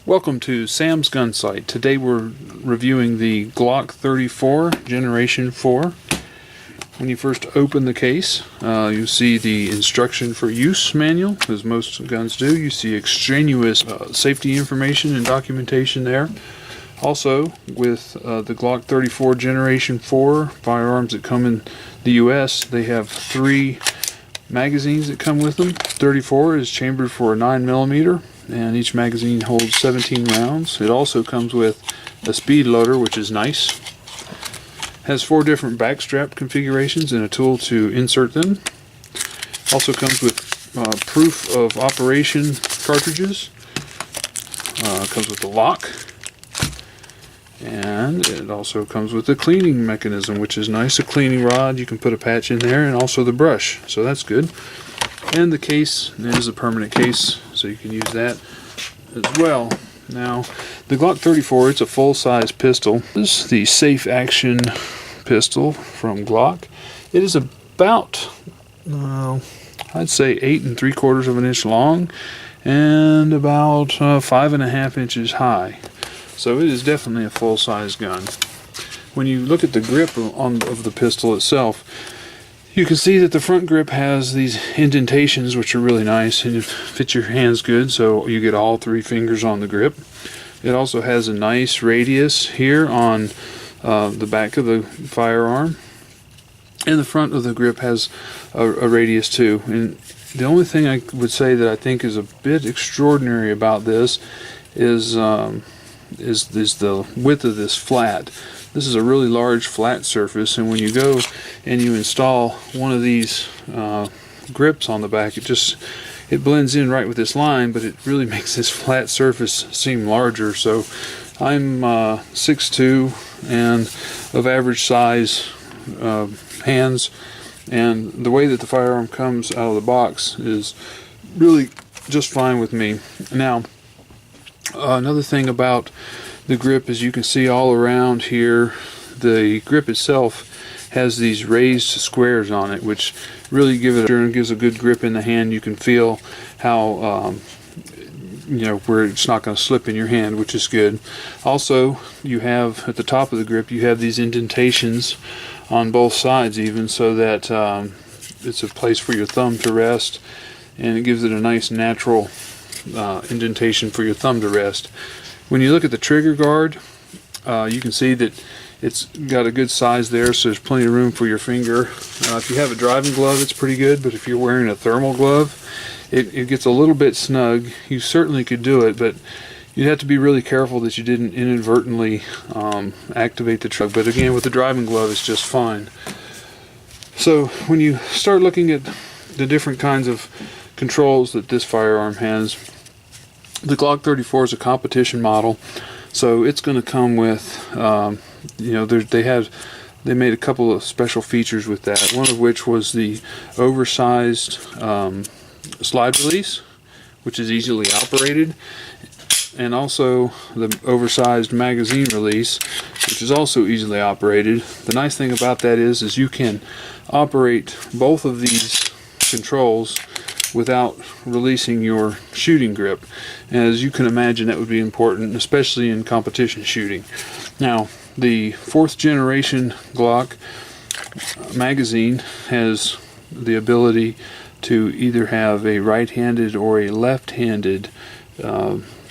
Welcome to Sam's Gun Site. Today we're reviewing the Glock 34 Generation 4. When you first open the case, you see the instruction for use manual, as most guns do. You see extraneous safety information and documentation there. Also, with the Glock 34 Generation 4 firearms that come in the US, they have 3 magazines that come with them. 34 is chambered for a 9mm, and each magazine holds 17 rounds. It also comes with a speed loader, which is nice. Has 4 different backstrap configurations and a tool to insert them. Also comes with proof of operation cartridges. Comes with the lock. And it also comes with a cleaning mechanism, which is nice. A cleaning rod, you can put a patch in there, and also the brush, so that's good. And the case is a permanent case, so you can use that as well. Now, the Glock 34, it's a full-size pistol. This is the Safe Action pistol from Glock. It is about, I'd say 8 3/4 of an inch long, and about 5.5 inches high. So it is definitely a full-size gun. When you look at the grip of the pistol itself, you can see that the front grip has these indentations, which are really nice, and it fits your hands good, so you get all 3 fingers on the grip. It also has a nice radius here on the back of the firearm, and the front of the grip has a radius too. And the only thing I would say that I think is a bit extraordinary about this is the width of this flat. This is a really large flat surface, and when you go and you install one of these grips on the back, it blends in right with this line, but it really makes this flat surface seem larger. So I'm 6'2" and of average size hands, and the way that the firearm comes out of the box is really just fine with me. Now, another thing about the grip is you can see all around here, the grip itself has these raised squares on it, which really gives a good grip in the hand. You can feel how where it's not going to slip in your hand, which is good. Also, you have at the top of the grip, you have these indentations on both sides, even, so that it's a place for your thumb to rest, and it gives it a nice natural indentation for your thumb to rest. When you look at the trigger guard, you can see that it's got a good size there, so there's plenty of room for your finger. If you have a driving glove, it's pretty good, but if you're wearing a thermal glove, it gets a little bit snug. You certainly could do it, but you'd have to be really careful that you didn't inadvertently activate the trigger. But again, with the driving glove, it's just fine. So when you start looking at the different kinds of controls that this firearm has, the Glock 34 is a competition model, so it's going to come with, they made a couple of special features with that. One of which was the oversized slide release, which is easily operated, and also the oversized magazine release, which is also easily operated. The nice thing about that is you can operate both of these controls without releasing your shooting grip. As you can imagine, that would be important, especially in competition shooting. Now, the 4th generation Glock magazine has the ability to either have a right-handed or a left-handed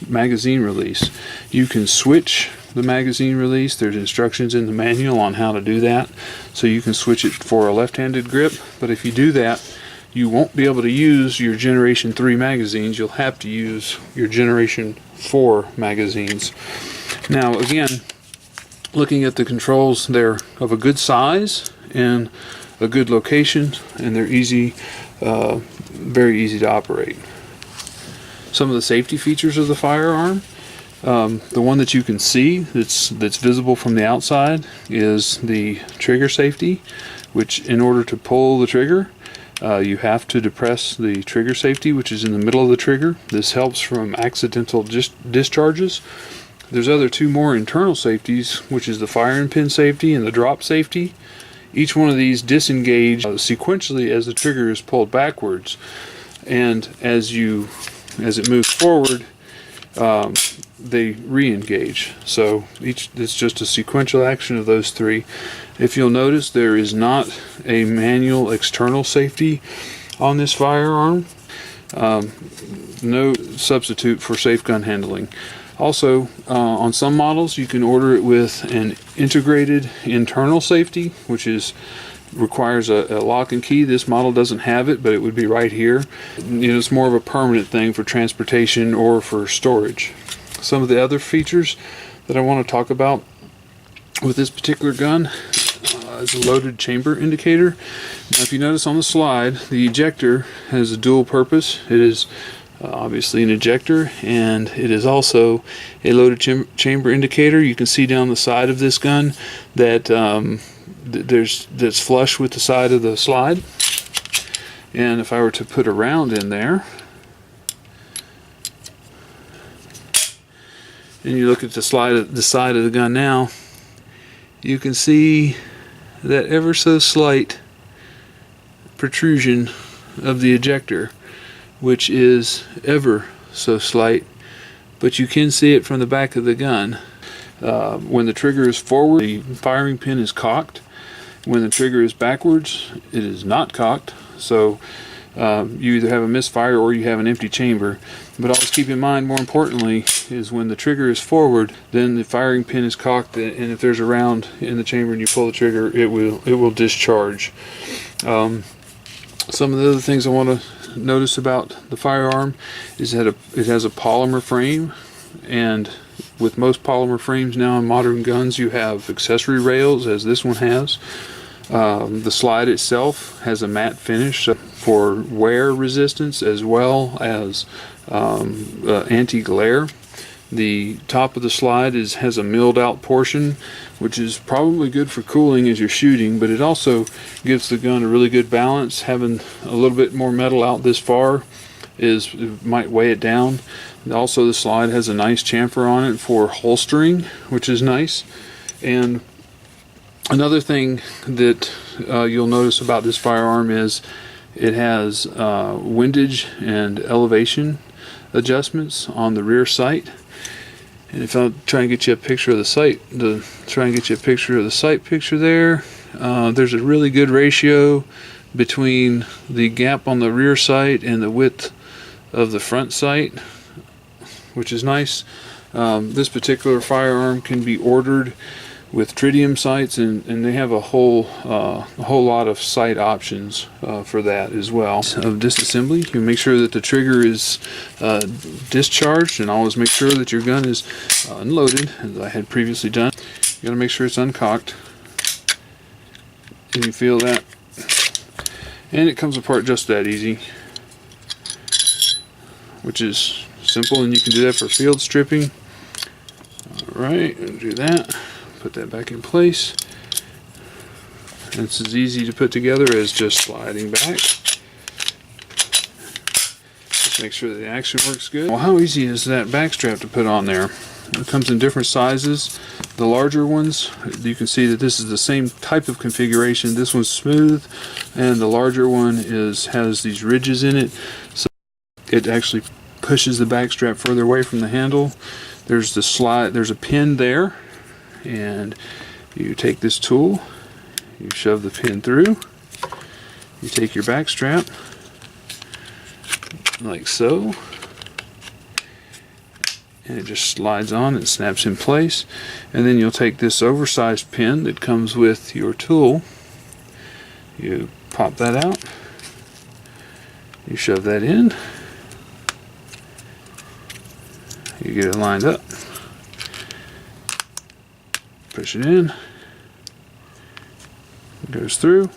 magazine release. You can switch the magazine release. There's instructions in the manual on how to do that, so you can switch it for a left-handed grip. But if you do that, you won't be able to use your Generation 3 magazines. You'll have to use your Generation 4 magazines. Now, again, looking at the controls, they're of a good size and a good location, and they're easy, very easy to operate. Some of the safety features of the firearm, the one that you can see that's visible from the outside is the trigger safety, which in order to pull the trigger, you have to depress the trigger safety, which is in the middle of the trigger. This helps from accidental discharges. There's other 2 more internal safeties, which is the firing pin safety and the drop safety. Each one of these disengage sequentially as the trigger is pulled backwards, and as it moves forward, they re-engage. So it's just a sequential action of those three. If you'll notice, there is not a manual external safety on this firearm. No substitute for safe gun handling. Also, on some models you can order it with an integrated internal safety, which requires a lock and key. This model doesn't have it, but it would be right here. It's more of a permanent thing for transportation or for storage. Some of the other features that I want to talk about with this particular gun is a loaded chamber indicator. Now, if you notice on the slide, the ejector has a dual purpose. It is obviously an ejector, and it is also a loaded chamber indicator. You can see down the side of this gun that that's flush with the side of the slide. And if I were to put a round in there, and you look at the side of the gun now, you can see that ever so slight protrusion of the ejector, which is ever so slight, but you can see it from the back of the gun. When the trigger is forward, the firing pin is cocked. When the trigger is backwards, it is not cocked. So you either have a misfire or you have an empty chamber. But always keep in mind, more importantly, is when the trigger is forward, then the firing pin is cocked, and if there's a round in the chamber and you pull the trigger, it will discharge. Some of the other things I want to notice about the firearm is that it has a polymer frame, and with most polymer frames now in modern guns, you have accessory rails, as this one has. The slide itself has a matte finish for wear resistance as well as anti-glare. The top of the slide has a milled out portion, which is probably good for cooling as you're shooting, but it also gives the gun a really good balance. Having a little bit more metal out this far might weigh it down. Also, the slide has a nice chamfer on it for holstering, which is nice. And another thing that you'll notice about this firearm is it has windage and elevation adjustments on the rear sight. And if I'll try and get you a picture of the sight, picture there, there's a really good ratio between the gap on the rear sight and the width of the front sight, which is nice. This particular firearm can be ordered with tritium sights, and they have a whole lot of sight options for that as well. Of disassembly, you make sure that the trigger is discharged, and always make sure that your gun is unloaded, as I had previously done. You got to make sure it's uncocked, and you feel that, and it comes apart just that easy, which is simple, and you can do that for field stripping. Alright, do that. Put that back in place. And it's as easy to put together as just sliding back. Just make sure the action works good. Well, how easy is that back strap to put on there? It comes in different sizes. The larger ones, you can see that this is the same type of configuration. This one's smooth, and the larger one has these ridges in it, so it actually pushes the back strap further away from the handle. There's a pin there, and you take this tool, you shove the pin through, you take your back strap like so, and it just slides on and snaps in place. And then you'll take this oversized pin that comes with your tool, you pop that out, you shove that in, you get it lined up, push it in, it goes through,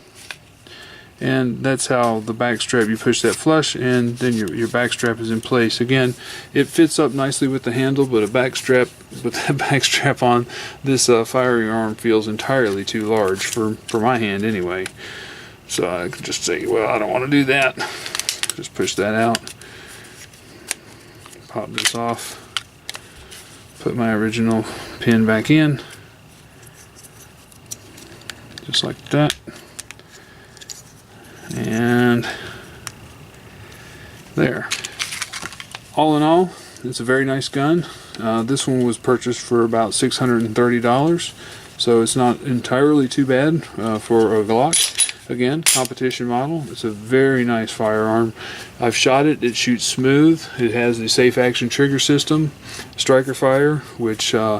and that's how the back strap, you push that flush, and then your back strap is in place. Again, it fits up nicely with the handle, but that back strap on this firing arm feels entirely too large for my hand anyway. So I could just say, well, I don't want to do that. Just push that out, pop this off, put my original pin back in, just like that, and there. All in all, It's a very nice gun. This one was purchased for about $630, so it's not entirely too bad for a Glock. Again, competition model. It's a very nice firearm. I've shot it. It shoots smooth. It has the safe action trigger system, striker fire, which is,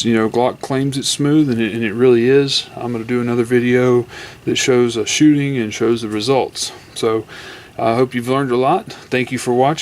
Glock claims it's smooth, and it really is. I'm going to do another video that shows shooting and shows the results. So I hope you've learned a lot. Thank you for watching.